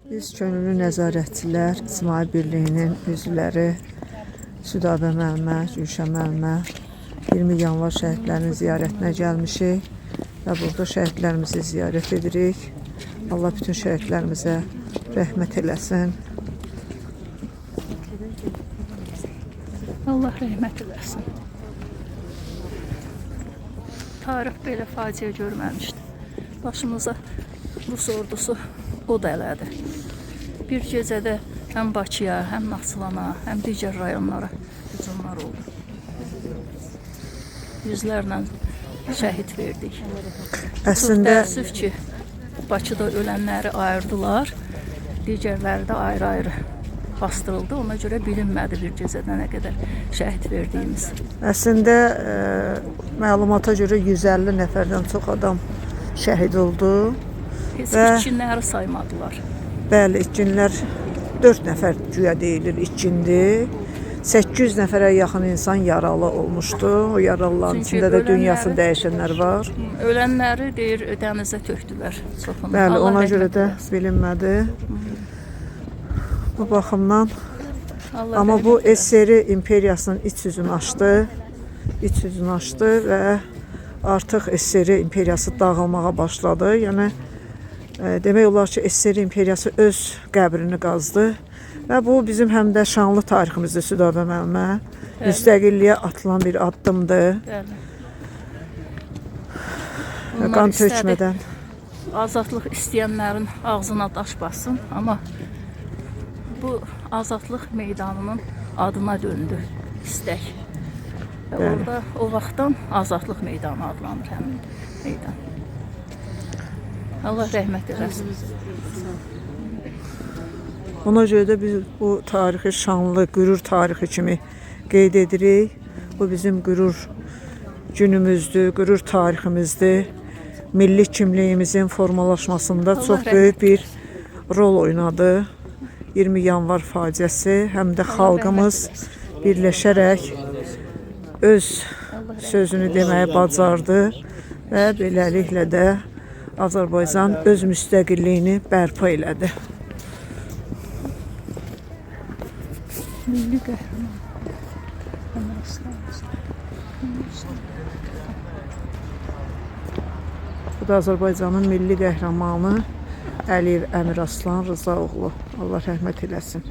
Biz könüllü nəzarətçilər İctimai Birliyinin üzvləri Südabə müəllimə, Gülşən müəllimə 20 yanvar şəhidlərinin ziyarətinə gəlmişik və burada şəhidlərimizi ziyarət edirik. Allah bütün şəhidlərimizə rəhmət eləsin. Allah rəhmət eləsin. Tarix belə faciə görməmişdi. Başımıza Rus ordusu o da elədi. Bir gecədə həm Bakıya, həm Naxçıvana, həm digər rayonlara hücumlar oldu. Yüzlərlə şəhid verdik. Əslində Çox təəssüf ki, Bakıda ölənləri ayırdılar, digərləri də ayrı-ayrı bastırıldı. Ona görə bilinmədi bir gecədə nə qədər şəhid verdiyimiz. Əslində məlumata görə 150 nəfərdən çox adam şəhid oldu. Heç Və itkinləri saymadılar. bəli, itkinlər 4 nəfər güya deyilir itkindir. 800 nəfərə yaxın insan yaralı olmuşdu. O yaralıların Çünki içində də dünyasını dəyişənlər var. Ölənləri deyir dənizə tökdülər çoxunu. Bəli, Allah ona görə rəhmət də eləsin. bilinmədi. Bu baxımdan Allah amma rəhmət bu eləsin. SSR imperiyasının iç yüzünü açdı. İç yüzünü açdı və artıq SSR imperiyası dağılmağa başladı. Yəni demək olar ki, SSR imperiyası öz qəbrini qazdı və bu bizim həm də şanlı tariximizdir Südabə müəllimə. Müstəqilliyə atılan bir addımdır. Bəli. Qan Onlar istədi, tökmədən. azadlıq istəyənlərin ağzına daş bassın, amma bu azadlıq meydanının adına döndü istək. Və orada o vaxtdan azadlıq meydanı adlanır həmin meydan. Allah rəhmət eləsin. Ona görə də biz bu tarixi şanlı, qürur tarixi kimi qeyd edirik. Bu bizim qürur günümüzdür, qürur tariximizdir. Milli kimliyimizin formalaşmasında çox böyük bir rol oynadı. 20 yanvar faciəsi, həm də xalqımız birləşərək öz sözünü deməyə bacardı və beləliklə də Azərbaycan öz müstəqilliyini bərpa elədi. Milli qəhrəman. Bu da Azərbaycanın milli qəhrəmanı Əliyev Əmir Aslan Rızaoğlu. Allah rəhmət eləsin.